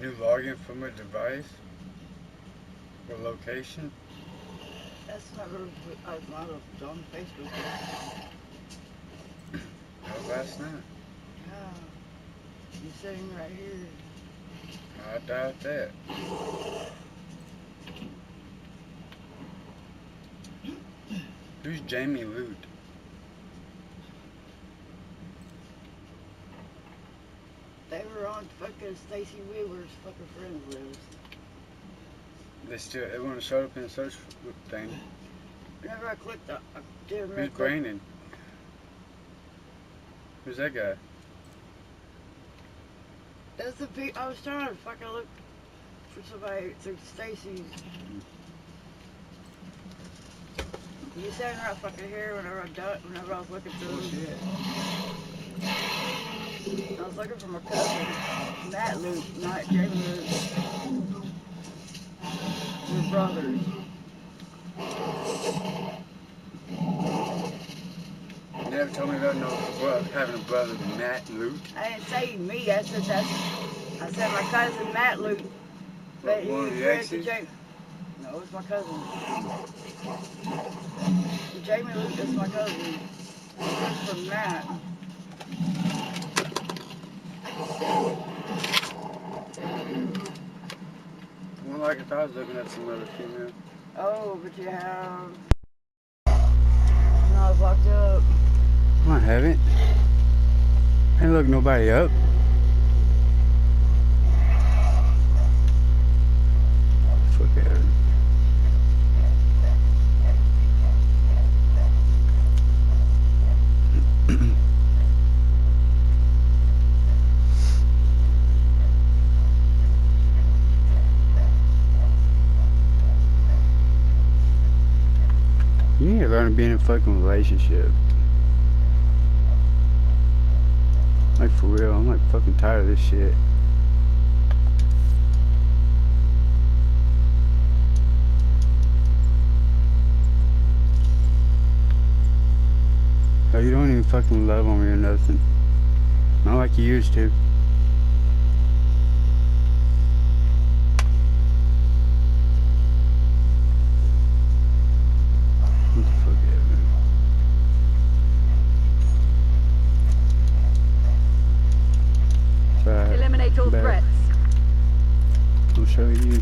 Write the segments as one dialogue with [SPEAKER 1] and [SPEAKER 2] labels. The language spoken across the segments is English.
[SPEAKER 1] new login from a device or location?
[SPEAKER 2] That's not on Facebook.
[SPEAKER 1] No, that's not.
[SPEAKER 2] Yeah. You're sitting right here.
[SPEAKER 1] I doubt that. Who's Jamie Lute?
[SPEAKER 2] They were on fucking Stacy Weaver's fucking friends list.
[SPEAKER 1] They want to show up in the search thing.
[SPEAKER 2] Whenever I clicked, I did
[SPEAKER 1] Who's Brandon? Who's that guy?
[SPEAKER 2] That's the big. I was trying to fucking look for somebody through Stacy. You sitting right fucking here whenever I was looking through.
[SPEAKER 1] Oh shit.
[SPEAKER 2] I was looking for my cousin, Matt Luke, not Jamie Luke. We're brothers.
[SPEAKER 1] You never told me about having a brother, Matt Luke.
[SPEAKER 2] I didn't say me. I said my cousin Matt Luke. But
[SPEAKER 1] One of
[SPEAKER 2] he
[SPEAKER 1] the
[SPEAKER 2] was
[SPEAKER 1] exes?
[SPEAKER 2] No, it's my cousin. Jamie Luke is my cousin. He's from Matt.
[SPEAKER 1] Well, like if I was looking at some other female.
[SPEAKER 2] Oh, but you have. No, I was locked up.
[SPEAKER 1] I haven't. I ain't looked nobody up. Fuck out. You need to learn to be in a fucking relationship. Like for real, I'm like fucking tired of this shit. Oh, you don't even fucking love on me or nothing. Not like you used to. What the fuck is it? Right.
[SPEAKER 3] Eliminate all
[SPEAKER 1] Back.
[SPEAKER 3] threats.
[SPEAKER 1] I'll show you.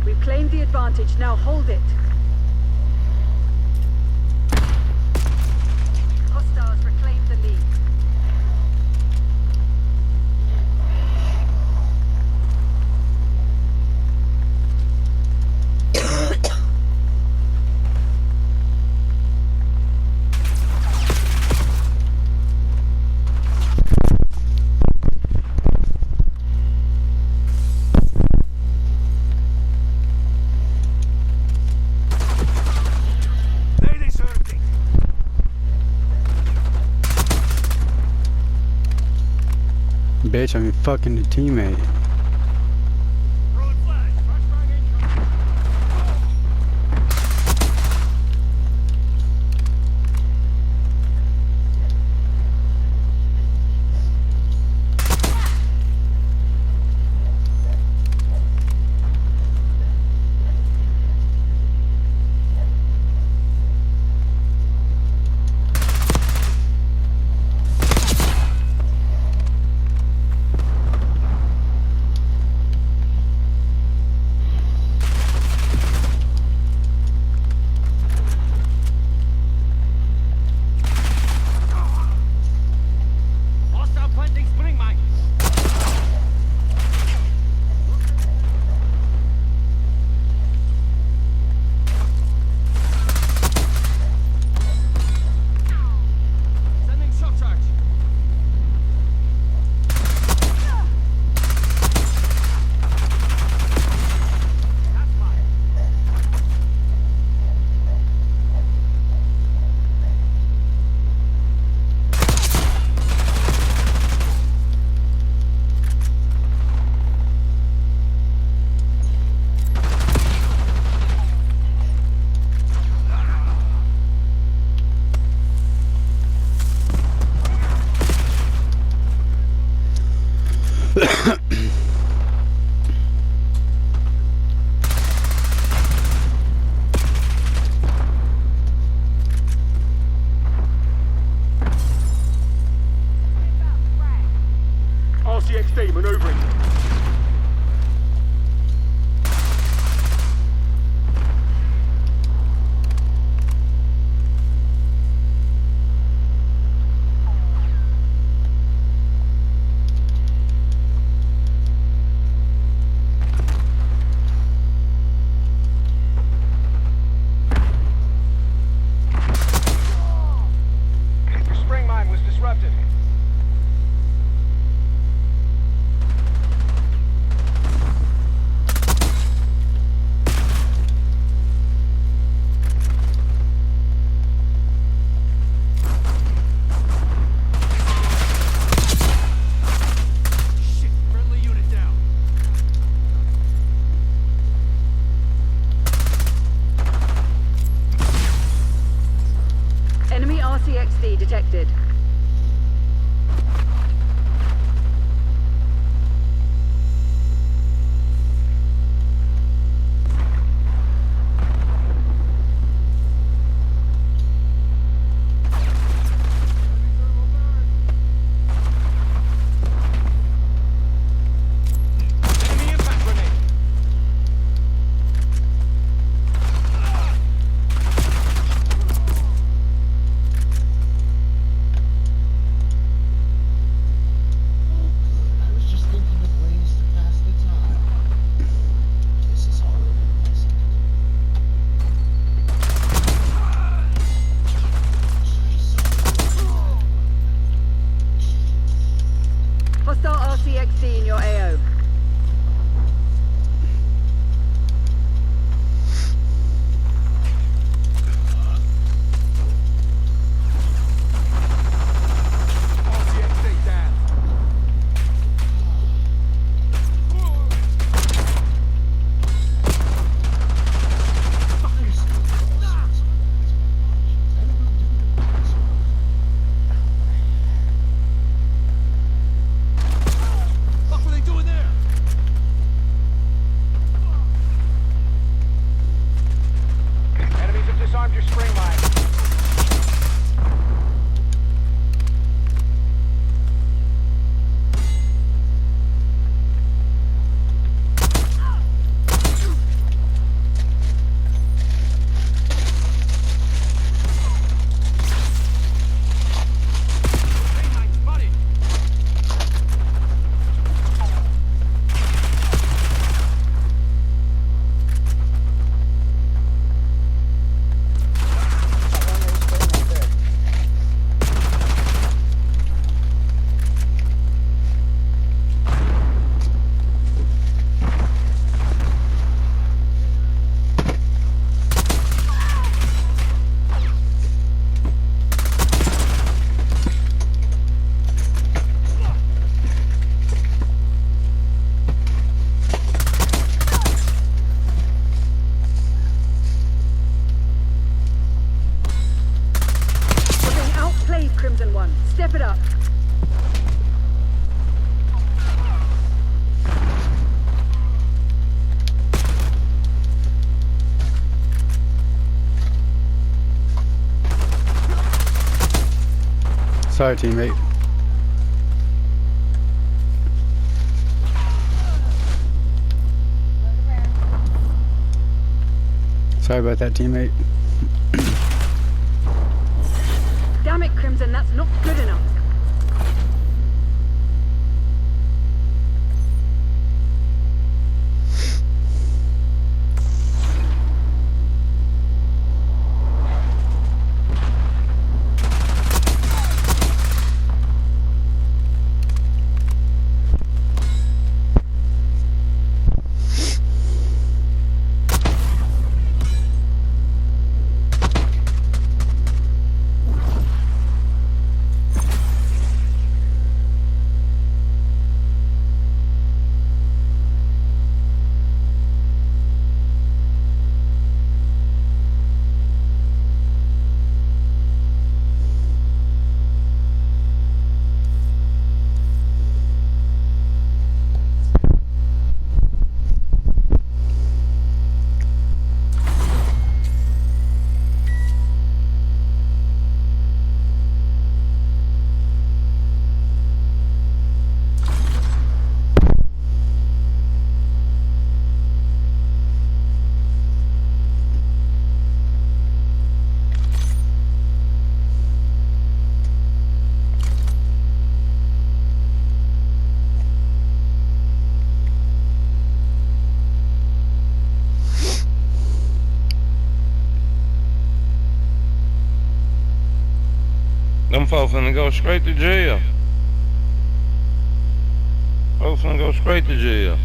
[SPEAKER 3] We've claimed the advantage, now hold it. Hostiles reclaim the lead.
[SPEAKER 1] Bitch, I'm your fucking teammate.
[SPEAKER 3] CXD in your AO. Crimson One, step it up.
[SPEAKER 1] Sorry, teammate. Sorry about that, teammate.
[SPEAKER 3] Damn it, Crimson, that's not good enough.
[SPEAKER 4] Them folks finna go straight to jail. Folks finna go straight to jail.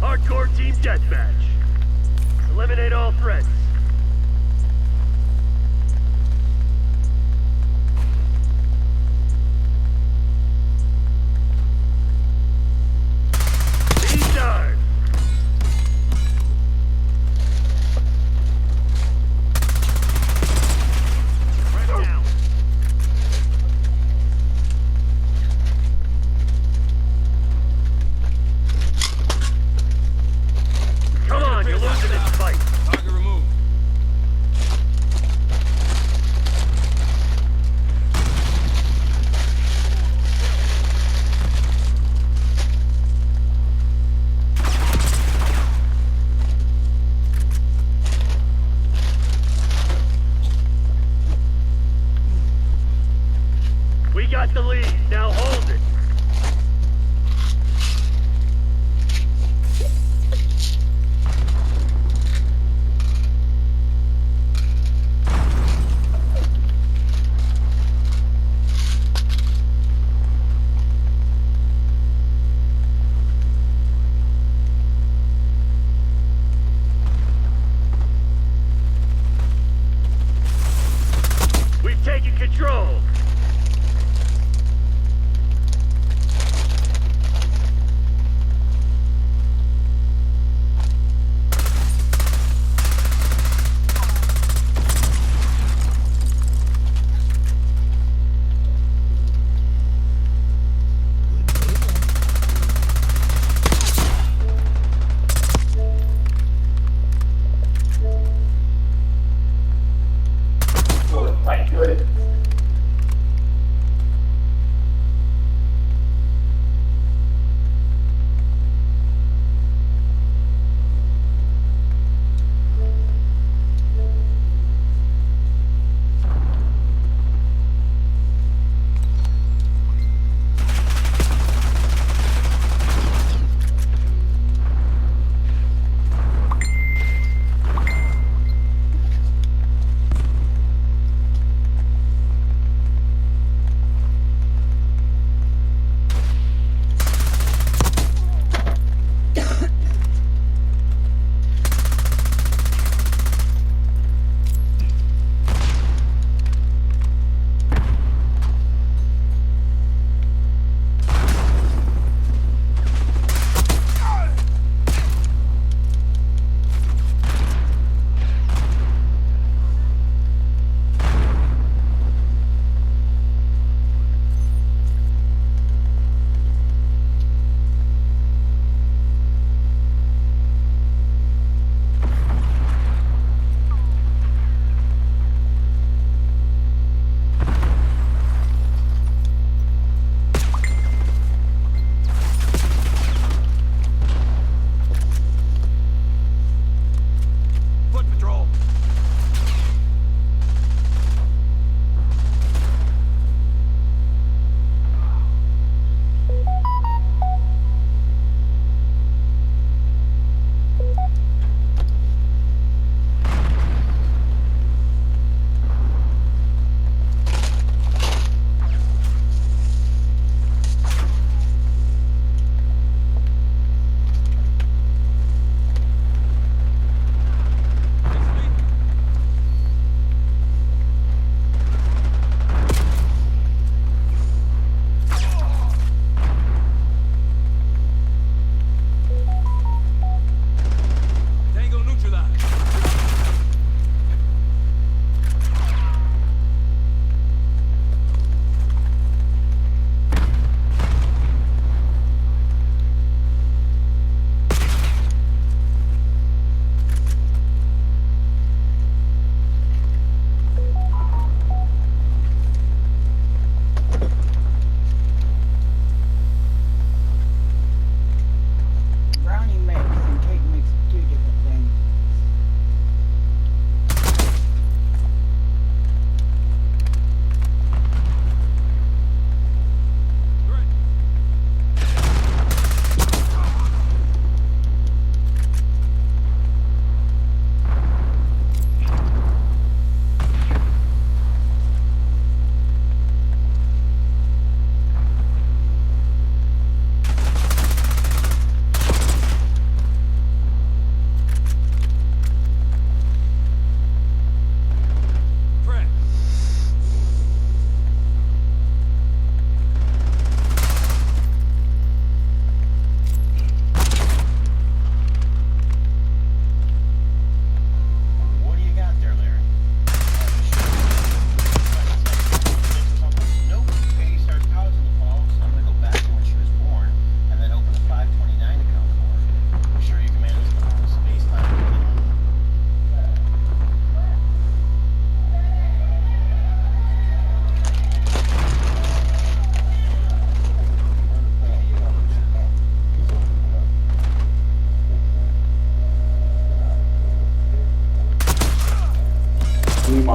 [SPEAKER 5] Hardcore team deathmatch. Eliminate all threats. Team time.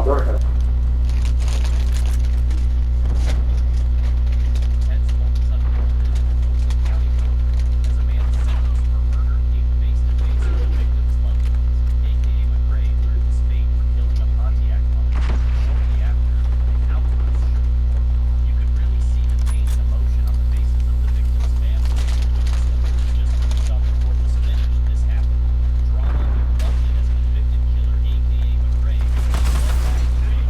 [SPEAKER 6] Alberta.
[SPEAKER 7] Ted Smoltz on Wilson County Court as a man sentenced for murder came face to face with the victim's loved ones. AKA McRae learned his fate for killing a Pontiac mother shortly after an outburst shook the court. You could really see the pain and emotion on the faces of the victim's family. Just when you thought the court was finished, this happened. Drama erupted as convicted killer AKA McRae was led back to jail.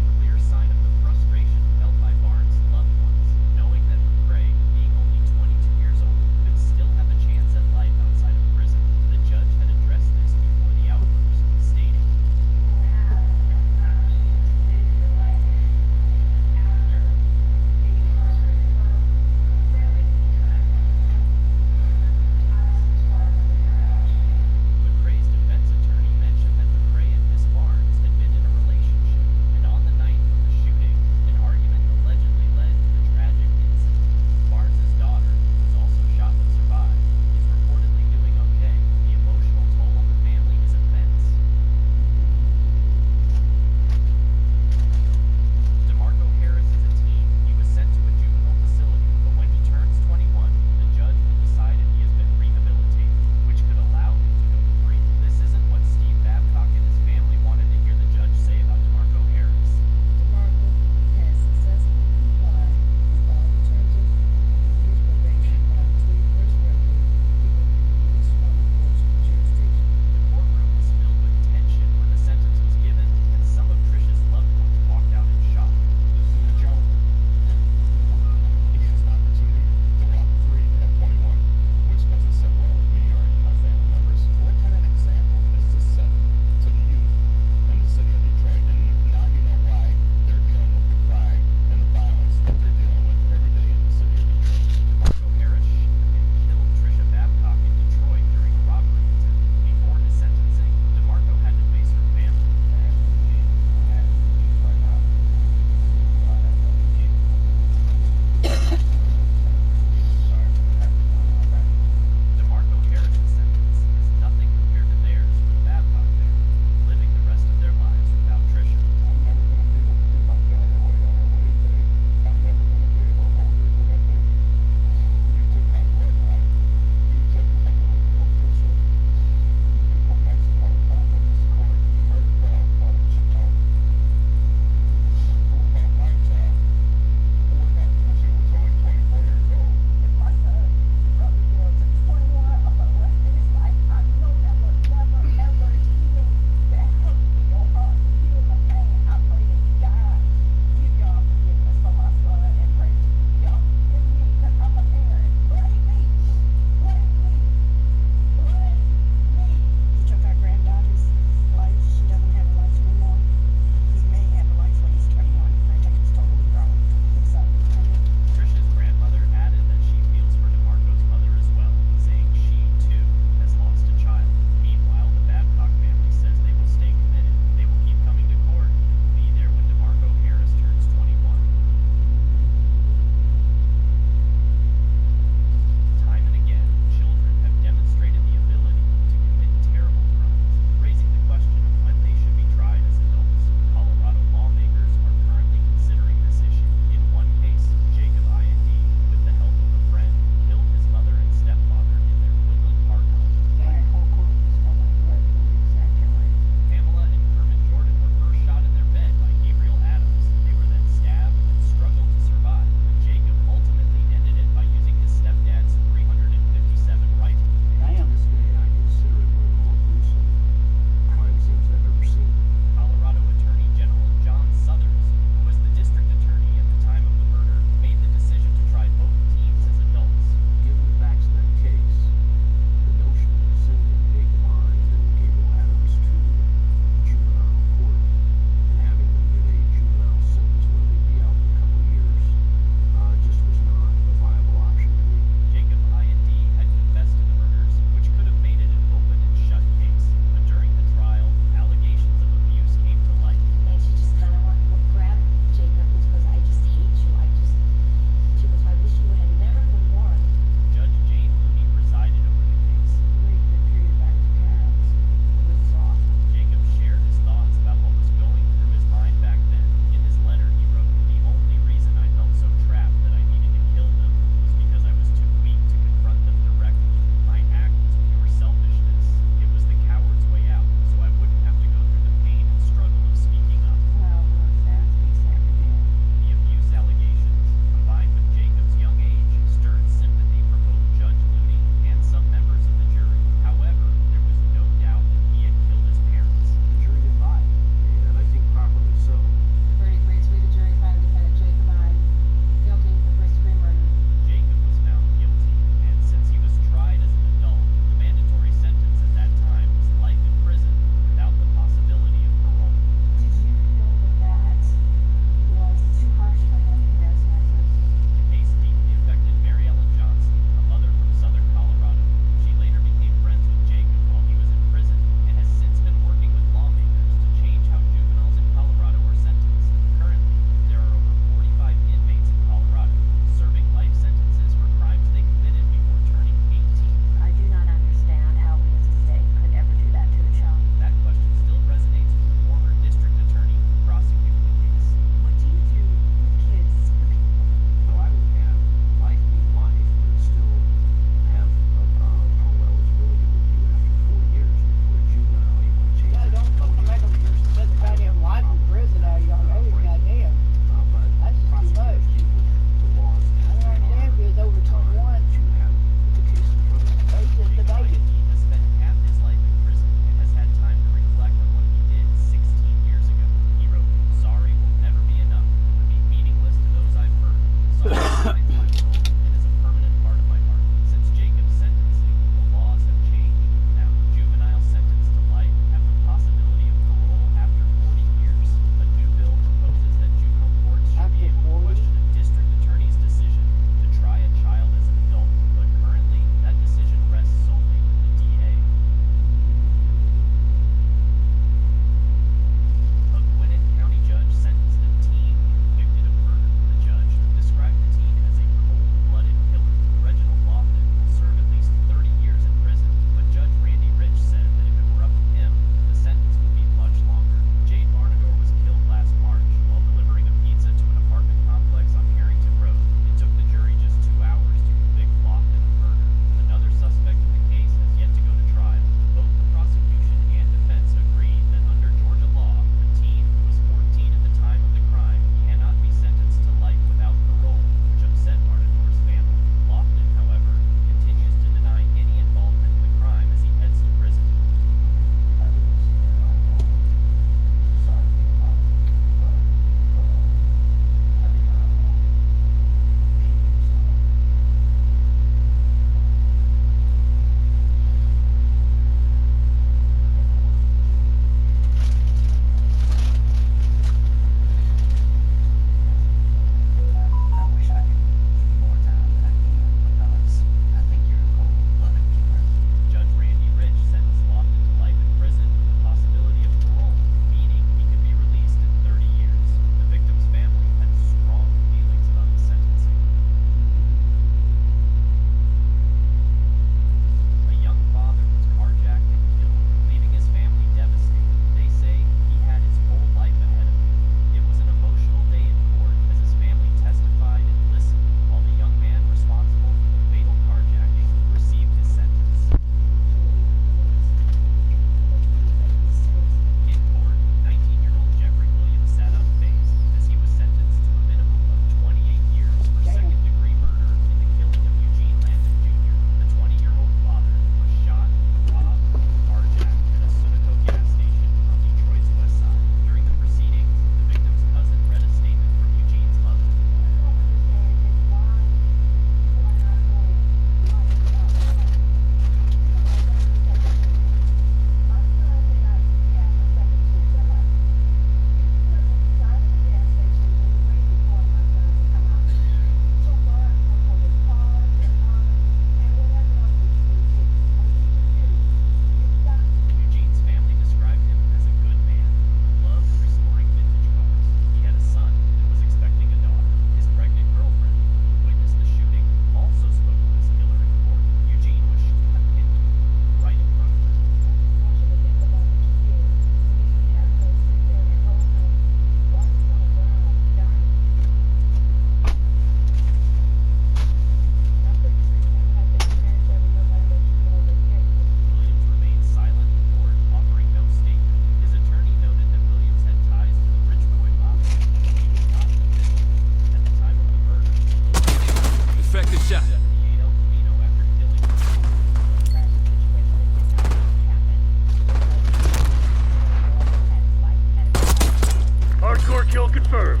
[SPEAKER 5] confirmed.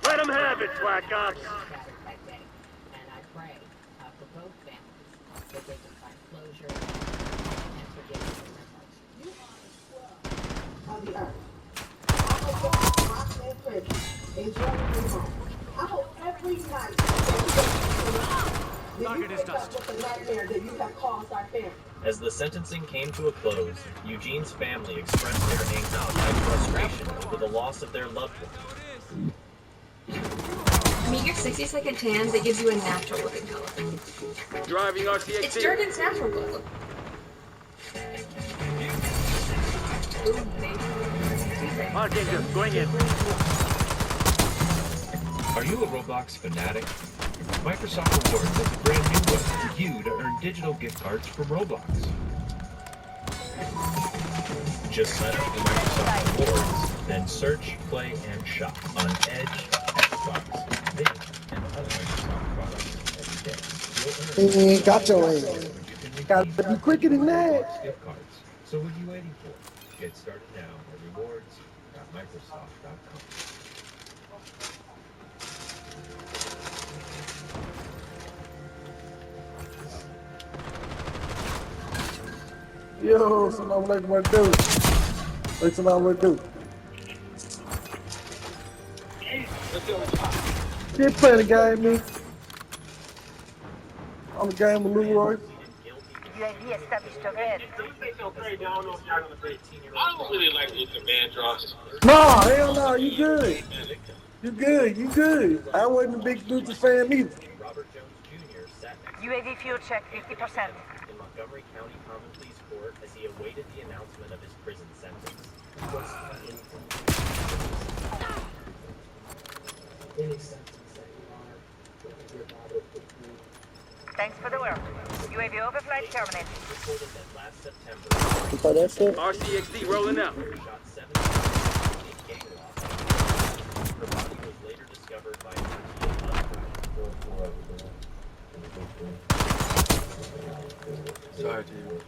[SPEAKER 5] Let them have it, Black Ops.
[SPEAKER 6] And I pray for both families that they can find closure and forgiveness in their hearts. You are the earth. I hope my prison enjoy your home. I hope every night that you wake up with the nightmare that you have caused our family.
[SPEAKER 7] As the sentencing came to a close, Eugene's family expressed their anxiety and frustration over the loss of their loved one.
[SPEAKER 8] Meet your 60-second tan that gives you a natural looking color.
[SPEAKER 5] Driving RCXD.
[SPEAKER 8] It's Durden's natural glow. Ooh, baby.
[SPEAKER 5] Archangel, going in.
[SPEAKER 9] Are you a Roblox fanatic? Microsoft Rewards is a brand new way for you to earn digital gift cards from Roblox. Just sign up for Microsoft Rewards, then search, play, and shop on Edge, Xbox, Video, and other Microsoft products every day. You'll earn
[SPEAKER 10] Got your ass. Gotta be quicker than that.
[SPEAKER 9] gift cards. So what are you waiting for? Get started now at rewards.microsoft.com.
[SPEAKER 10] Yo, somebody like what do? Like somebody what do? Get playing the game, me. I'm the game with Leroy.
[SPEAKER 2] UAV established overhead.
[SPEAKER 11] I don't really like Luther Vandross.
[SPEAKER 10] No, hell no, you good. You good, you good. I wasn't a big Luther fan either.
[SPEAKER 7] Robert Jones Jr. sat next to
[SPEAKER 2] UAV fuel check 50%.
[SPEAKER 7] in Montgomery County Common Pleas Court as he awaited the announcement of his prison sentence.
[SPEAKER 2] Thanks for the work. UAV overflight terminated.
[SPEAKER 7] Reported that last September,
[SPEAKER 10] You thought that shit?
[SPEAKER 5] RCXD rolling out.
[SPEAKER 7] shot 7 people in gang war. Her body was later discovered by
[SPEAKER 1] Sorry, dude.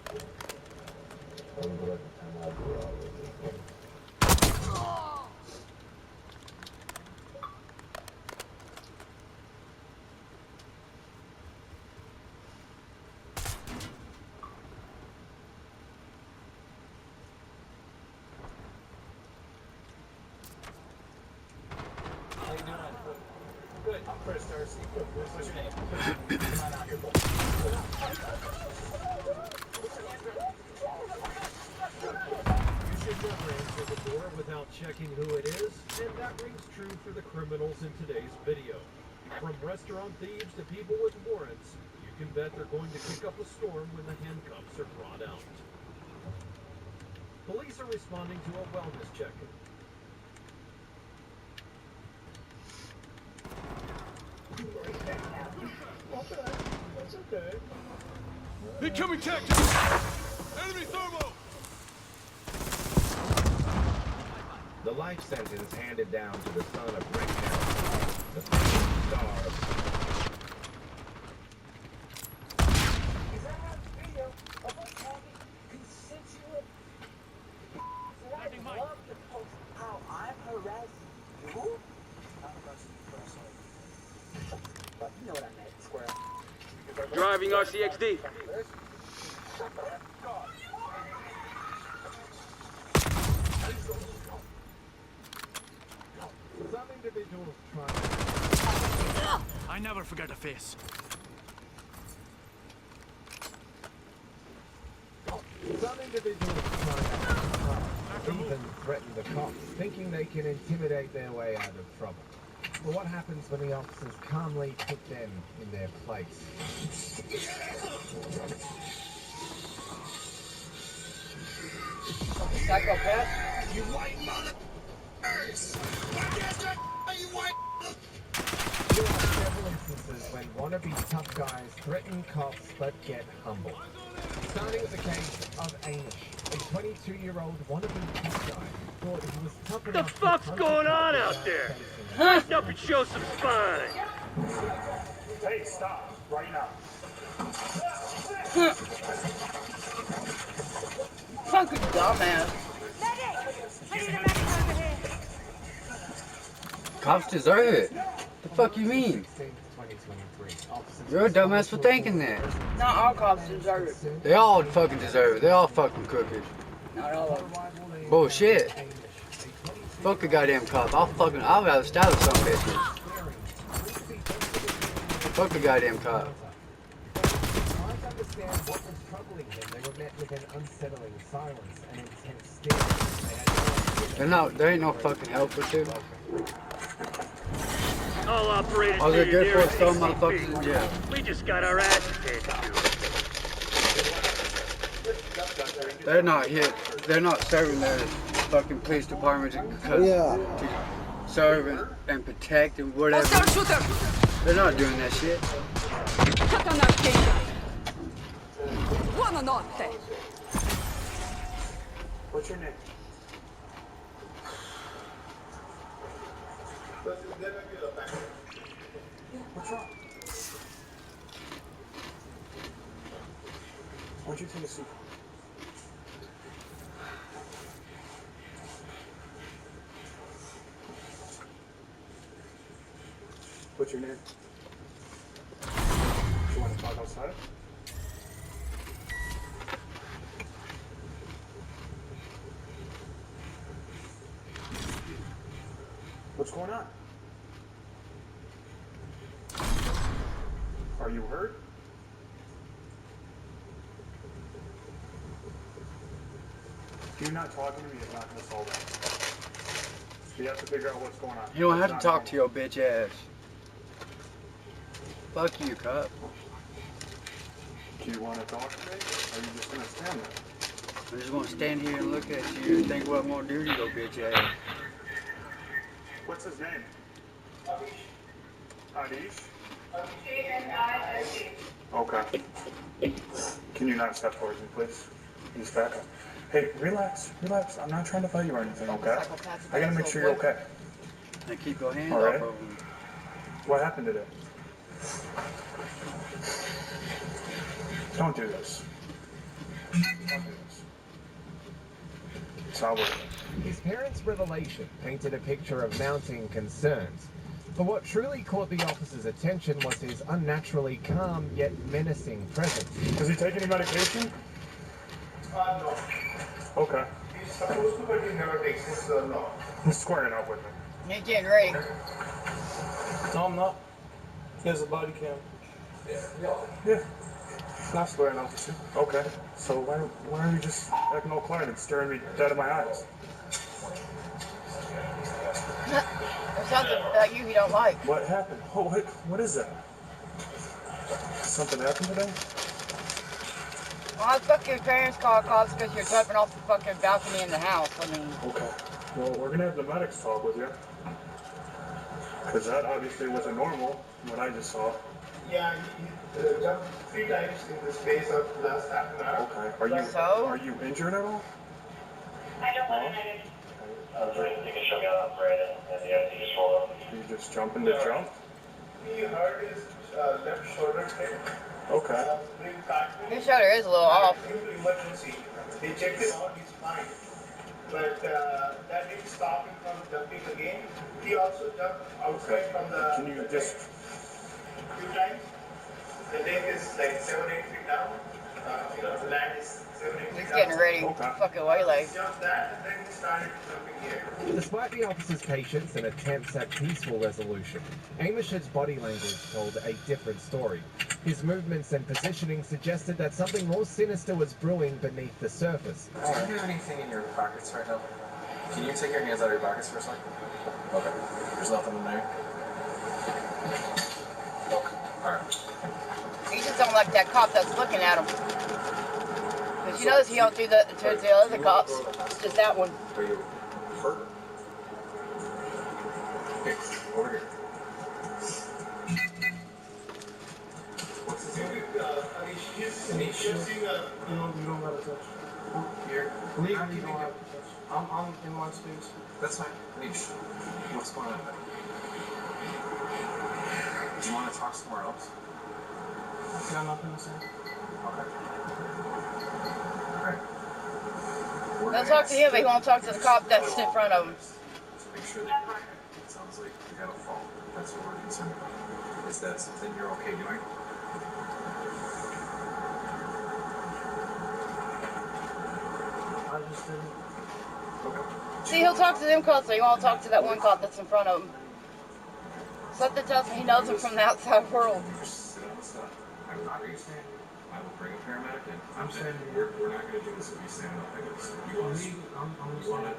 [SPEAKER 9] Without checking who it is, and that rings true for the criminals in today's video. From restaurant thieves to people with warrants, you can bet they're going to kick up a storm when the handcuffs are brought out. Police are responding to a wellness check. That's okay.
[SPEAKER 5] Incoming tactics! Enemy thermal!
[SPEAKER 9] The life sentence handed down to the son of Rick Harris, the famous star of...
[SPEAKER 6] Is that a video of us having consensual? So I would love to post how I'm harassing you. I'm harassing you personally. But you know what I meant, square.
[SPEAKER 5] Driving RCXD.
[SPEAKER 9] Some individuals try...
[SPEAKER 5] I never forget a face.
[SPEAKER 9] Some individuals try even threaten the cops, thinking they can intimidate their way out of trouble. But what happens when the officers calmly put them in their place?
[SPEAKER 10] Psychopath.
[SPEAKER 9] You white mother... There are several instances when wannabe tough guys threaten cops but get humbled. Starting with the case of Amish, a 22-year-old wannabe tough guy who thought he was tough
[SPEAKER 5] The
[SPEAKER 9] enough to
[SPEAKER 5] fuck's
[SPEAKER 9] punch
[SPEAKER 5] going
[SPEAKER 9] a cop
[SPEAKER 5] on
[SPEAKER 9] without
[SPEAKER 5] out there?
[SPEAKER 9] facing
[SPEAKER 5] Lighten up and show some spine. Hey, stop right now.
[SPEAKER 2] Fucking dumbass.
[SPEAKER 1] Cops deserve it. The fuck you mean? You're a dumbass for thinking that.
[SPEAKER 2] Not all cops deserve it.
[SPEAKER 1] They all fucking deserve it. They all fucking crooked.
[SPEAKER 2] Not all of them.
[SPEAKER 1] Bullshit. Fuck a goddamn cop. I'll rather stab some bitches. Fuck a goddamn cop. There ain't no fucking help with them.
[SPEAKER 5] All operators
[SPEAKER 1] All they're
[SPEAKER 5] to
[SPEAKER 1] good
[SPEAKER 5] your
[SPEAKER 1] for is throwing
[SPEAKER 5] ACP.
[SPEAKER 1] motherfuckers in jail.
[SPEAKER 5] We just got our asses handed to us.
[SPEAKER 1] They're not here. They're not serving their fucking police department to serve and protect and whatever. They're not doing that shit.
[SPEAKER 5] What's your name? What's wrong? Why'd you take a seat? What's your name? Do you want to talk outside? What's going on? Are you hurt? If you're not talking to me, it's not going to solve it. You have to figure out what's going on.
[SPEAKER 1] You don't have
[SPEAKER 5] It's
[SPEAKER 1] to
[SPEAKER 5] not
[SPEAKER 1] talk to your bitch ass. Fuck you, cop.
[SPEAKER 5] Do you want to talk to me? Or are you just going to stand there?
[SPEAKER 1] I'm just gonna stand here and look at you and think what I'm gonna do to your bitch ass.
[SPEAKER 5] What's his name? Adish? Okay. Can you not step towards me, please? Just back up. Hey, relax, relax. I'm not trying to fight you or anything, okay? I gotta make sure you're okay.
[SPEAKER 1] Now keep your hands
[SPEAKER 5] All right.
[SPEAKER 1] off of him.
[SPEAKER 5] What happened today? Don't do this. Don't do this. It's not worth it.
[SPEAKER 9] His parents' revelation painted a picture of mounting concerns. But what truly caught the officer's attention was his unnaturally calm yet menacing presence.
[SPEAKER 5] Does he take any medication?
[SPEAKER 12] No.
[SPEAKER 5] Okay.
[SPEAKER 12] He's supposed to, but he never takes his no.
[SPEAKER 5] I'm squaring up with him.
[SPEAKER 2] He's getting ready.
[SPEAKER 12] No, I'm not. He has a body cam.
[SPEAKER 5] Yeah. Not squaring up with you. Okay. So why are you just acting all quiet and staring me dead in my eyes?
[SPEAKER 2] There's something about you don't like.
[SPEAKER 5] What happened? Oh, what is that? Something happened today?
[SPEAKER 2] Well, I fuck your parents call cops because you're jumping off the fucking balcony in the house. I mean.
[SPEAKER 5] Okay. Well, we're gonna have the medics talk with you. Because that obviously wasn't normal, what I just saw.
[SPEAKER 12] Yeah, he jumped 3 times in the space of last half an hour.
[SPEAKER 5] Okay. Are you injured at all?
[SPEAKER 12] I don't want to. You can show me how to operate it, and you just roll up.
[SPEAKER 5] You just jump in the jump?
[SPEAKER 12] He hurt his left shoulder thing.
[SPEAKER 5] Okay.
[SPEAKER 2] His shoulder is a little off.
[SPEAKER 12] Emergency. They checked it out, he's fine. But that didn't stop him from jumping again. He also jumped outside from the.
[SPEAKER 5] Can you just.
[SPEAKER 12] Few times. The lake is like 7-8 feet down. The land is 7-8 feet down.
[SPEAKER 2] He's getting ready. Fucking waylay.
[SPEAKER 12] He jumped that, and then he started jumping here.
[SPEAKER 9] Despite the officer's patience and attempts at peaceful resolution, Amish's body language told a different story. His movements and positioning suggested that something more sinister was brewing beneath the surface.
[SPEAKER 13] Do you have anything in your pockets right now? Can you take your hands out of your pockets for a second? Okay. There's nothing in there? Okay. Alright.
[SPEAKER 2] He just don't like that cop that's looking at him. Because you notice he don't do that to the other cops. It's just that one.
[SPEAKER 13] Are you hurt? Okay, over here. What's his name?
[SPEAKER 12] He's using a. You don't gotta touch.
[SPEAKER 13] Here.
[SPEAKER 12] Legally, you don't have to touch. I'm in my space.
[SPEAKER 13] That's fine. Anish, what's going on? Do you want to talk somewhere else?
[SPEAKER 12] I got nothing to say.
[SPEAKER 13] Okay. Alright.
[SPEAKER 2] Don't talk to him, but he won't talk to the cop that's in front of him.
[SPEAKER 13] So make sure that sounds like you had a fall. That's what we're concerned about. Is that something you're okay doing?
[SPEAKER 12] I just didn't.
[SPEAKER 13] Okay.
[SPEAKER 2] See, he'll talk to them cops, so he won't talk to that one cop that's in front of him. Something tells me he knows him from the outside world.
[SPEAKER 13] Sit on the stuff. I'm not going to stand. I will bring a paramedic in. I'm saying we're not going to do this if you stand up like this. You want to,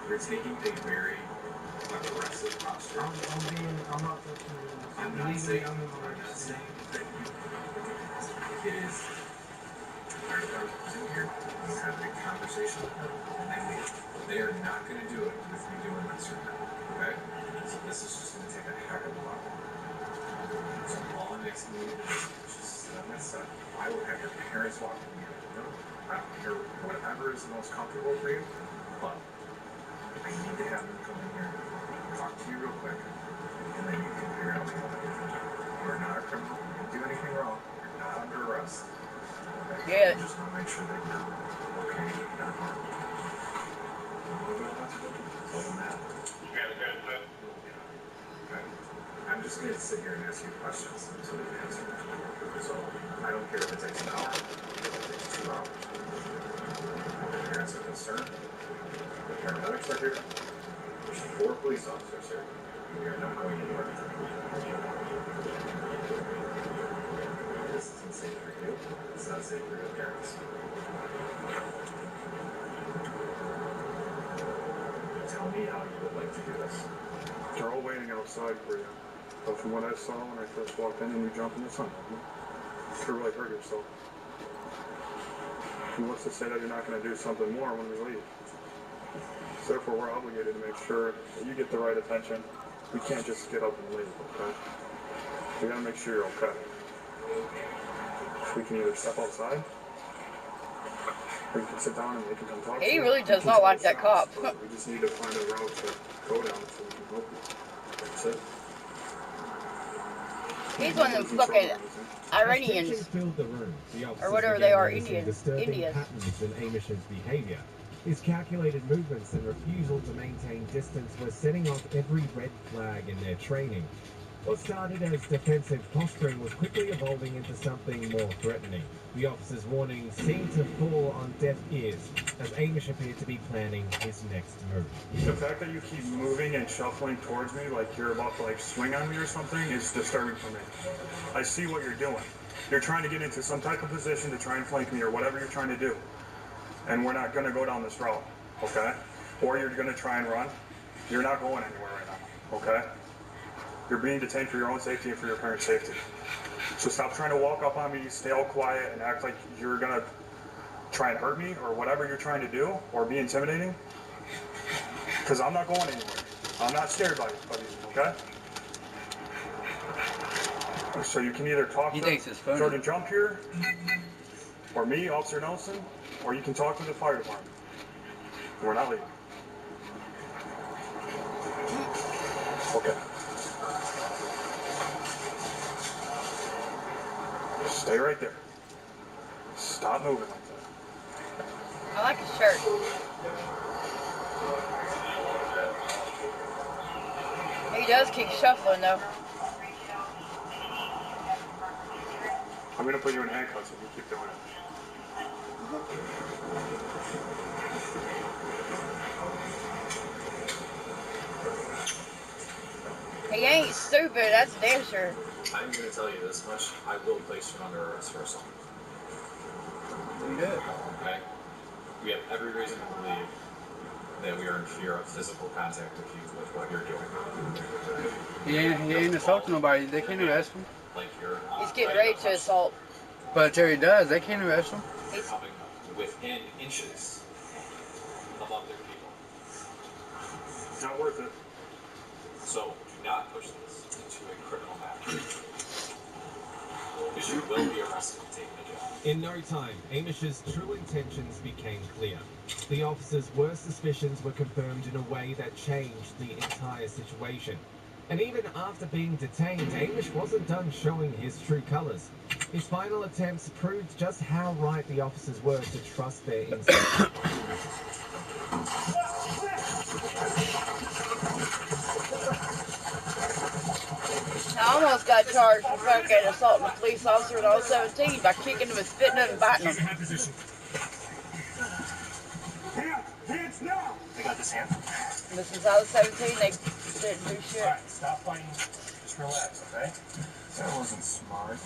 [SPEAKER 13] you're taking a very aggressive posture.
[SPEAKER 12] I'm not touching you.
[SPEAKER 13] I'm not saying that you, it is, there's a person here, you have a conversation with them, and they leave. They are not going to do it with me doing this right now, okay? So this is just going to take a heck of a lot. So all I'm asking you to do is just sit on that stuff. I will have your parents walk in here. I don't care whatever is the most comfortable for you, but I need to have them come in here, talk to you real quick, and then you can figure out what you want to do. You're not a criminal. You didn't do anything wrong. You're not under arrest. Okay?
[SPEAKER 2] Yeah.
[SPEAKER 13] I just want to make sure that you're okay, not harmed. Other than that, okay? I'm just going to sit here and ask you questions until you answer them. So I don't care if it takes an hour, if it takes 2 hours. If parents are concerned, the paramedics are here. There's 4 police officers here. We are not going anywhere. This isn't safe for you. It's not safe for your parents. Tell me how you would like to do this.
[SPEAKER 5] They're all waiting outside for you. But from what I saw when I first walked in and you jumped in the sun, you could really hurt yourself. And what's to say that you're not going to do something more when we leave? So therefore, we're obligated to make sure that you get the right attention. We can't just get up and leave, okay? We got to make sure you're okay. We can either step outside, or you can sit down and they can come talk to you.
[SPEAKER 2] He really does not like that cop.
[SPEAKER 5] We just need to find a route to go down so we can help you. That's it.
[SPEAKER 2] He's one of them fucking Iranians.
[SPEAKER 9] Filled the room. The
[SPEAKER 2] Or whatever they are,
[SPEAKER 9] disturbing
[SPEAKER 2] Indians.
[SPEAKER 9] patterns in Amish's behavior. His calculated movements and refusal to maintain distance were setting off every red flag in their training. What started as defensive posturing was quickly evolving into something more threatening. The officer's warnings seemed to fall on deaf ears, as Amish appeared to be planning his next move.
[SPEAKER 5] The fact that you keep moving and shuffling towards me like you're about to swing on me or something is disturbing for me. I see what you're doing. You're trying to get into some type of position to try and flank me or whatever you're trying to do. And we're not going to go down this route, okay? Or you're going to try and run. You're not going anywhere right now, okay? You're being detained for your own safety and for your parents' safety. So stop trying to walk up on me, stay all quiet, and act like you're going to try and hurt me or whatever you're trying to do or be intimidating. Because I'm not going anywhere. I'm not scared by you, okay? So you can either talk to Sergeant Jump here, or me, Officer Nelson, or you can talk to the fire department. We're not leaving. Okay. Stay right there. Stop moving like that.
[SPEAKER 2] I like his shirt. He does keep shuffling though.
[SPEAKER 5] I'm gonna put you in handcuffs if you keep doing it.
[SPEAKER 2] He ain't stupid, that's damn sure.
[SPEAKER 13] I'm going to tell you this much. I will place you under arrest for assault.
[SPEAKER 1] Good.
[SPEAKER 13] Okay? We have every reason to believe that we are in fear of physical contact with you with what you're doing.
[SPEAKER 1] He ain't assaulting nobody. They can't arrest him.
[SPEAKER 13] Like you're
[SPEAKER 2] He's getting ready to assault.
[SPEAKER 1] But Terry does. They can't arrest him.
[SPEAKER 13] You're coming within inches of other people.
[SPEAKER 5] It's not worth it.
[SPEAKER 13] So do not push this into a criminal matter. Because you will be arrested and taken to jail.
[SPEAKER 9] In no time, Amish's true intentions became clear. The officer's worst suspicions were confirmed in a way that changed the entire situation. And even after being detained, Amish wasn't done showing his true colors. His final attempts proved just how right the officers were to trust their instincts.
[SPEAKER 2] almost got charged for fucking assaulting a police officer when I was 17 by kicking him and spitting him and biting him.
[SPEAKER 5] Hands now!
[SPEAKER 13] They got this hand.
[SPEAKER 2] But since I was 17, they didn't do shit.
[SPEAKER 13] Alright, stop fighting. Just relax, okay? That wasn't smart.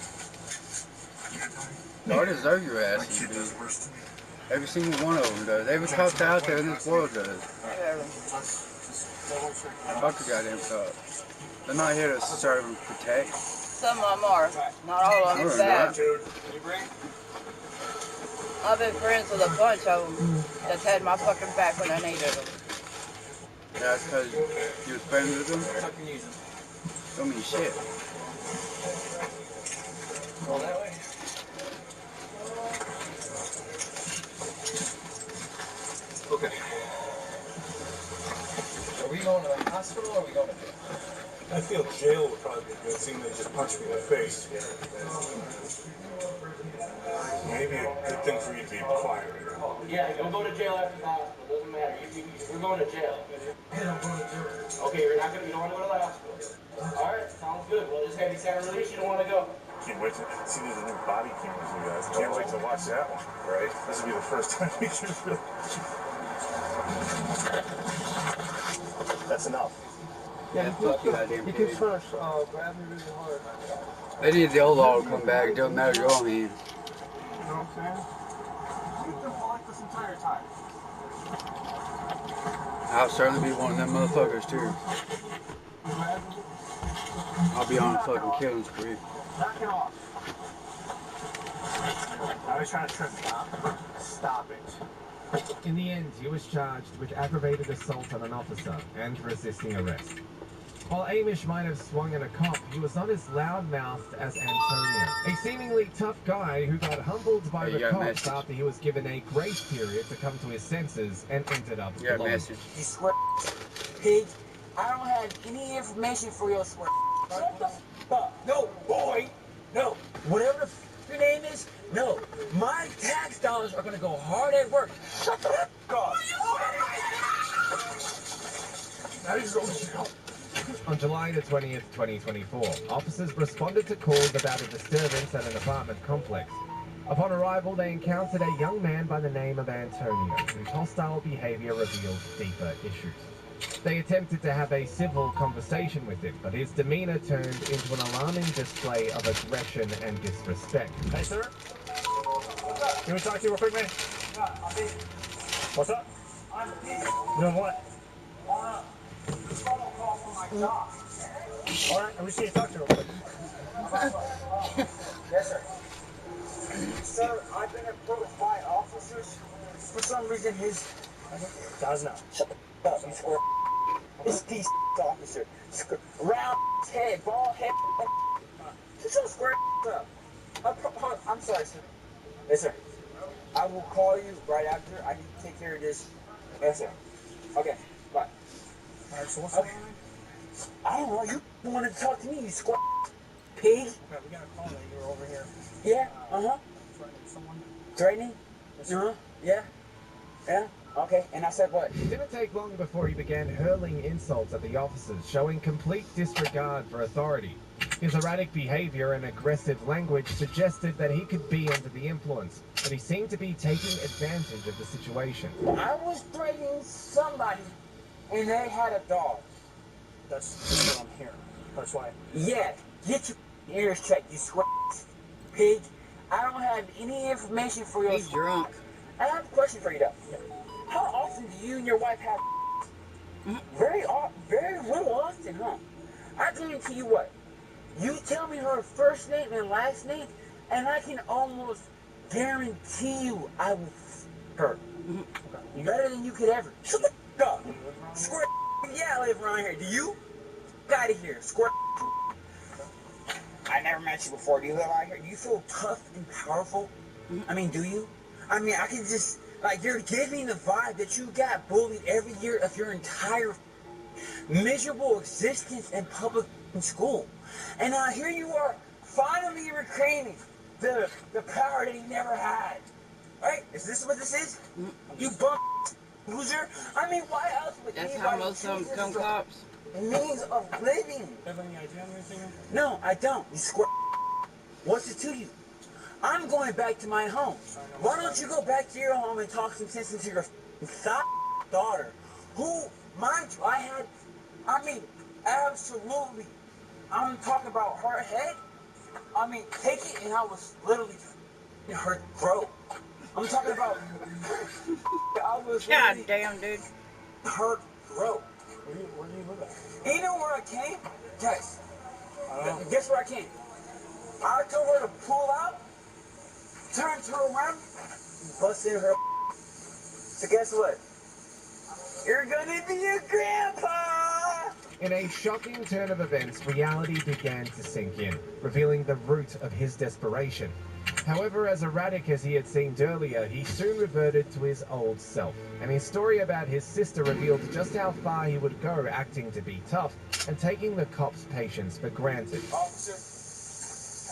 [SPEAKER 1] Y'all deserve your ass, dude. Every single one of them does. Every cop out there in this world does. Fuck the goddamn cops. They're not here to serve and protect.
[SPEAKER 2] Some of them are. Not all of them. It's bad. I've been friends with a bunch of them that's had my fucking back when I needed them.
[SPEAKER 1] That's because you was friends with them? Don't mean shit.
[SPEAKER 13] Go that way. Okay. Are we going to the hospital or are we going to jail?
[SPEAKER 5] I feel jail would probably be a good thing. They just punched me in the face. Maybe a good thing for you to be quiet.
[SPEAKER 11] Yeah, you'll go to jail after the hospital. Doesn't matter. We're going to jail. Okay, you don't want to go to the hospital. All right, sounds good. Well, this heavy sound release, you don't want to go.
[SPEAKER 5] Can't wait to see these new body cameras, you guys. Can't wait to watch that one, right? This will be the first time we can really... That's enough.
[SPEAKER 1] Yeah, fuck you, goddamn
[SPEAKER 10] He keeps trying to grab me really hard.
[SPEAKER 1] They need the old law to come back. It doesn't matter your own hand.
[SPEAKER 10] You know what I'm saying? You've been like this entire time.
[SPEAKER 1] I'll certainly be one of them motherfuckers, too. I'll be on a fucking killing spree.
[SPEAKER 10] Knock it off. I was trying to trip me. Stop it.
[SPEAKER 9] In the end, he was charged with aggravated assault on an officer and resisting arrest. While Amish might have swung at a cop, he was not as loud-mouthed as Antonio, a seemingly tough guy who got humbled by the cops after he was given a grace period to come to his senses and ended up alone.
[SPEAKER 14] You swear, pig. I don't have any information for your swear. Shut the fuck. No, boy. No. Whatever the your name is, no. My tax dollars are gonna go hard at work. Shut the fuck up.
[SPEAKER 10] Now he's going to jail.
[SPEAKER 9] On July the 20th, 2024, officers responded to calls about a disturbance at an apartment complex. Upon arrival, they encountered a young man by the name of Antonio, whose hostile behavior revealed deeper issues. They attempted to have a civil conversation with him, but his demeanor turned into an alarming display of aggression and disrespect.
[SPEAKER 5] Hey, sir. Can we talk to you real quick, man? What's up? Doing what? All right, we just need to talk to you real quick.
[SPEAKER 14] Yes, sir. Sir, I've been approached by officers. For some reason, his...
[SPEAKER 5] Does not.
[SPEAKER 14] Shut the f*** up, you square. This piece officer. Round head, bald head. Shut your square up. I'm sorry, sir. Yes, sir. I will call you right after. I need to take care of this. Yes, sir. Okay, bye.
[SPEAKER 5] All right, so what's going on?
[SPEAKER 14] I don't know. You wanted to talk to me, you square pig.
[SPEAKER 5] Okay, we got a call that you were over here.
[SPEAKER 14] Yeah, uh-huh.
[SPEAKER 5] Threatening someone?
[SPEAKER 14] Threatening? Uh-huh. Yeah. Yeah. Okay, and I said what?
[SPEAKER 9] It didn't take long before he began hurling insults at the officers, showing complete disregard for authority. His erratic behavior and aggressive language suggested that he could be under the influence, but he seemed to be taking advantage of the situation.
[SPEAKER 14] I was threatening somebody, and they had a dog.
[SPEAKER 5] That's what I'm hearing. That's why.
[SPEAKER 14] Yeah, get your ears checked, you swear pig. I don't have any information for you.
[SPEAKER 2] He's drunk.
[SPEAKER 14] I have a question for you, though. How often do you and your wife have very little often, huh? I guarantee you what, you tell me her first name and last name, and I can almost guarantee you I will her. Better than you could ever. Shut the f*** up. Square yeah, I live around here. Do you? Get out of here. Square I never met you before. Do you live out here? Do you feel tough and powerful? I mean, do you? I mean, I can just, like, you're giving the vibe that you got bullied every year of your entire miserable existence in public school. And now here you are, finally reclaiming the power that he never had. Right? Is this what this is? You bum loser? I mean, why else would
[SPEAKER 2] That's
[SPEAKER 14] anybody
[SPEAKER 2] how most of them
[SPEAKER 14] choose
[SPEAKER 2] become
[SPEAKER 14] this
[SPEAKER 2] cops.
[SPEAKER 14] means of living.
[SPEAKER 11] Have any idea on anything?
[SPEAKER 14] No, I don't. You squirt. What's it to you? I'm going back to my home. Why don't you go back to your home and talk some sense into your daughter? Who, mind you, absolutely. I'm talking about her head. Take it, and I was literally in her throat. I'm talking about. I was.
[SPEAKER 2] God damn, dude.
[SPEAKER 14] Her throat.
[SPEAKER 11] Where do you live at?
[SPEAKER 14] You know where I came? Guys. Guess where I came? I told her to pull out, turned her around, busted her. So guess what? You're gonna be a grandpa!
[SPEAKER 9] In a shocking turn of events, reality began to sink in, revealing the root of his desperation. However, as erratic as he had seemed earlier, he soon reverted to his old self, and his story about his sister revealed just how far he would go acting to be tough and taking the cops' patience for granted.
[SPEAKER 14] Officer,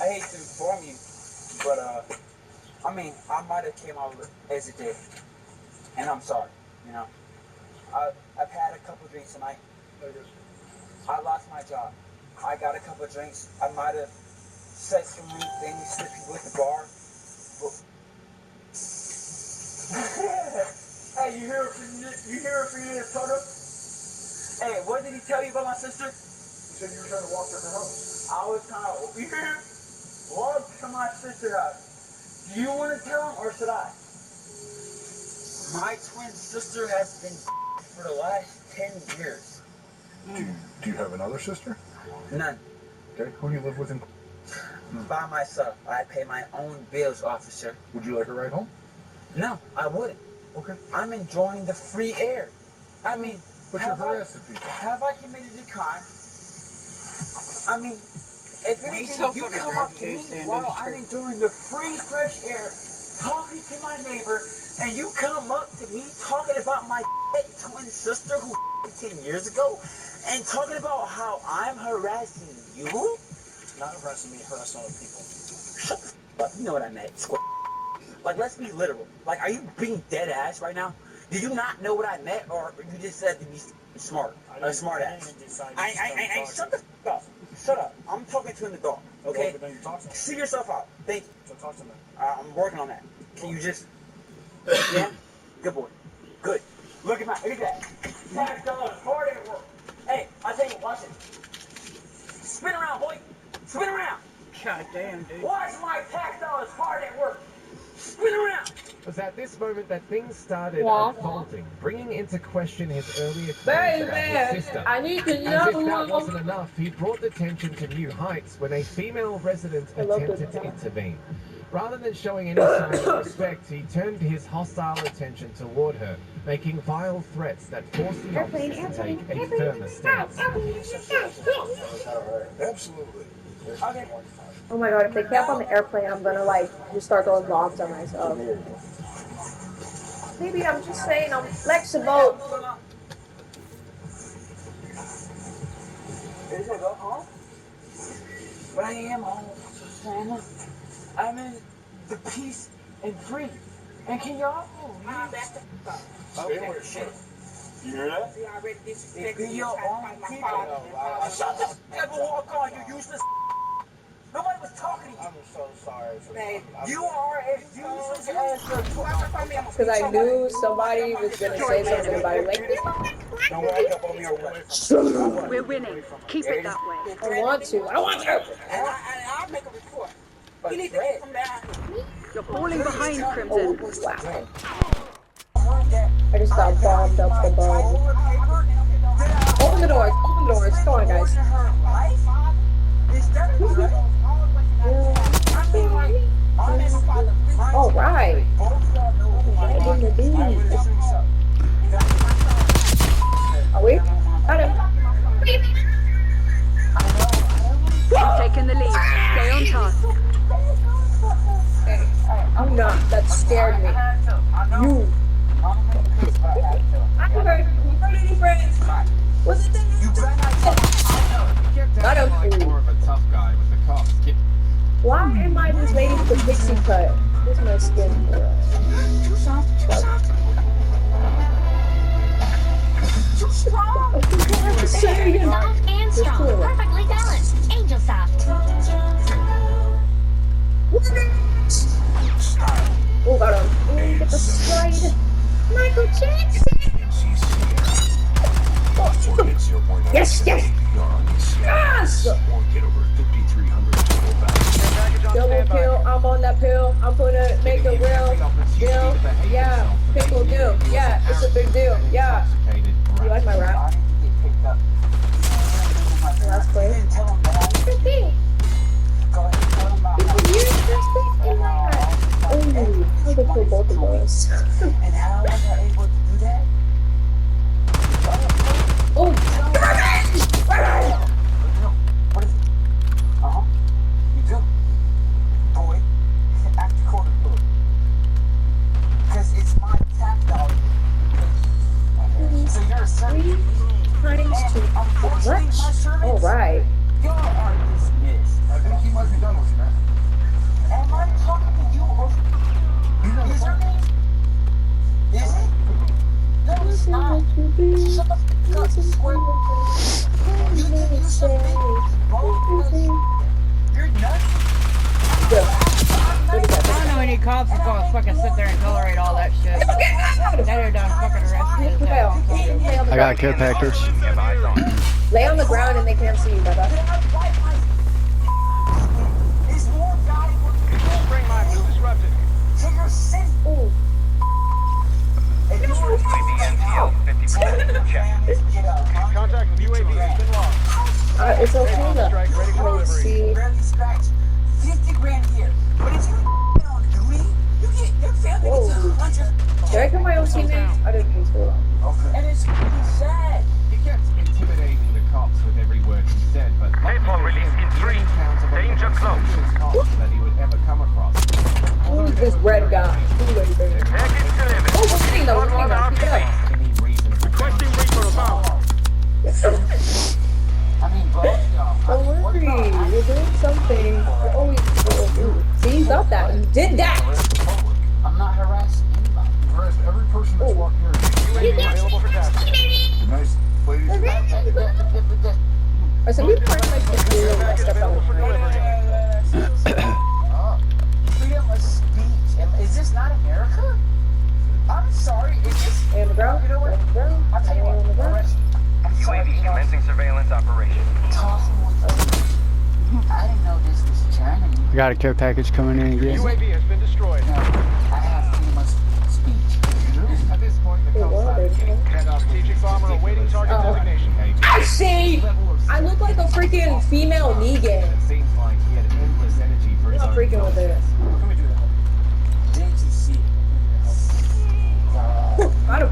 [SPEAKER 14] I hate to inform you, but I might have came out as a dick, and I'm sorry, you know. I've had a couple drinks tonight. I lost my job. I got a couple drinks. I might have said some rude things, slippy with the bar. Hey, you hear it from your brother? Hey, what did he tell you about my sister? He said you were trying to walk to her house. I was trying to walk to my sister's house. Do you want to tell him or should I? My twin sister has been for the last 10 years.
[SPEAKER 15] Do you have another sister?
[SPEAKER 14] None.
[SPEAKER 15] Okay, who do you live with in...
[SPEAKER 14] By myself. I pay my own bills, officer.
[SPEAKER 15] Would you like a ride home?
[SPEAKER 14] No, I wouldn't.
[SPEAKER 15] Okay.
[SPEAKER 14] I'm enjoying the free air.
[SPEAKER 15] But you're harassing people.
[SPEAKER 14] Have I committed a crime? If anything, you come up to me while I'm enjoying the free fresh air, talking to my neighbor, and you come up to me talking about my twin sister who 10 years ago, and talking about how I'm harassing you?
[SPEAKER 11] Not harassing me, harassing other people.
[SPEAKER 14] Shut the f up. You know what I meant. Like, let's be literal. Like, are you being dead ass right now? Do you not know what I meant, or you just said to be smart? A smart ass. Shut the f up. Shut up. I'm talking to an adult, okay? See yourself out. Thank you.
[SPEAKER 11] So talk to me.
[SPEAKER 14] I'm working on that. Can you just... Yeah? Good boy. Good. Look at that. Tax dollars, hard at work. Hey, I tell you what, watch it. Spin around, boy. Spin around.
[SPEAKER 2] God damn, dude.
[SPEAKER 14] Watch my tax dollars hard at work. Spin around.
[SPEAKER 9] It was at this moment that things started unfolding, bringing into question his earlier claims about his sister.
[SPEAKER 8] I need to
[SPEAKER 9] As if that wasn't enough, he brought the tension to new heights when a female resident attempted to intervene. Rather than showing any sign of respect, he turned his hostile attention toward her, making vile threats that forced the officers to take a firmer stance.
[SPEAKER 15] Absolutely.
[SPEAKER 14] Okay.
[SPEAKER 8] Oh my god, if they camp on the airplane, I'm gonna just start throwing bombs on myself. Maybe I'm just saying I'm flexible.
[SPEAKER 14] Is it go home? But I am home, Santa. I'm in the peace and free. And can y'all? Stay with your shit. You hear that? It be your own people. Shut the f*** up and walk on, you useless. Nobody was talking to you.
[SPEAKER 11] I'm so sorry.
[SPEAKER 14] You are as useless as the...
[SPEAKER 8] Because I knew somebody was gonna say something about it like this.
[SPEAKER 14] Don't walk up on me or what?
[SPEAKER 3] We're winning. Keep it that way.
[SPEAKER 8] I want to.
[SPEAKER 2] And I'll make a report. You need to get from down.
[SPEAKER 3] You're falling behind, Crimson.
[SPEAKER 8] Wow. I just got bombed up the bum. Open the doors. Open the doors. Come on, guys. All right. Right in the beat. Are we? Got him.
[SPEAKER 3] You've taken the lead. Stay on task.
[SPEAKER 8] Hey, I'm not. That scared me. You. Was it got him.
[SPEAKER 9] More of a tough guy with the cops.
[SPEAKER 8] Why am I just waiting for pixie cut? Where's my skin? Too strong. Soft and strong. Perfectly balanced. Angel Soft. Oh, got him. Oh, get the slide. Michael Jackson. Yes, yes. Yes. Double kill. I'm on that pill. I'm gonna make a real deal. Yeah. Pickle deal. Yeah. It's a big deal. Yeah. You like my rap? Last play. People use this thing in my rap. Oh, I could kill both of us.
[SPEAKER 14] And how was I able to do that?
[SPEAKER 8] Oh,
[SPEAKER 14] What is it? You do? Boy, act cold and blue. Because it's my tap dog. So you're a servant.
[SPEAKER 8] 3 times 2.
[SPEAKER 14] Unfortunately, my servants,
[SPEAKER 8] Alright.
[SPEAKER 14] y'all are dismissed.
[SPEAKER 15] I think he might be done with you, man.
[SPEAKER 14] Am I talking to you or is your name? Is it? No, it's not. Shut the f*** up, you square. You think you something? You're nuts.
[SPEAKER 2] I don't know any cops are gonna fucking sit there and tolerate all that shit. That are done fucking arrested his ass.
[SPEAKER 1] I got a care package.
[SPEAKER 8] Lay on the ground and they can't see you, brother.
[SPEAKER 14] There's more guys working. Bring my disrupted. So you're sin.
[SPEAKER 8] Ooh.
[SPEAKER 14] Contact with UAV has been lost.
[SPEAKER 8] It's okay though. Let's see.
[SPEAKER 14] Barely scratched. 50 grand here. But if you on Dewey, you get your family gets a bunch of.
[SPEAKER 8] Did I kill my own teammates? I didn't think so.
[SPEAKER 14] And it's pretty sad.
[SPEAKER 9] He kept intimidating the cops with every word he said, but
[SPEAKER 11] Napalm released in 3. Danger close.
[SPEAKER 9] cops that he would ever come across.
[SPEAKER 8] Who's this red guy? Who is this? Oh, we're getting though. We're getting though. Keep it up.
[SPEAKER 9] Any reasonable
[SPEAKER 11] Requesting recon about.
[SPEAKER 14] I mean, both y'all.
[SPEAKER 8] Don't worry. You're doing something. You're always. See, you got that. You did that.
[SPEAKER 14] I'm not harassing anybody.
[SPEAKER 15] Harassed every person that's walked here.
[SPEAKER 8] You got
[SPEAKER 15] Available for tasking. The nice ladies.
[SPEAKER 8] I said we probably like to do that stuff out.
[SPEAKER 14] Freedom of speech. Is this not America? I'm sorry. Is this?
[SPEAKER 8] On the ground.
[SPEAKER 14] You know what? I'll tell you
[SPEAKER 8] On the
[SPEAKER 14] what.
[SPEAKER 8] ground.
[SPEAKER 14] I'm sorry.
[SPEAKER 11] UAV commencing surveillance operation.
[SPEAKER 14] I didn't know this was Germany.
[SPEAKER 1] I got a care package coming in again.
[SPEAKER 11] UAV has been destroyed.
[SPEAKER 14] No, I have freedom of speech.
[SPEAKER 9] At this point, the cops have
[SPEAKER 11] Strategic bomber awaiting target designation.
[SPEAKER 8] I see. I look like a freaking female Negan.
[SPEAKER 9] It seems like he had endless energy for
[SPEAKER 8] I'm
[SPEAKER 9] his
[SPEAKER 8] not
[SPEAKER 9] own
[SPEAKER 8] freaking with this.
[SPEAKER 14] Didn't you see it?
[SPEAKER 8] Got him.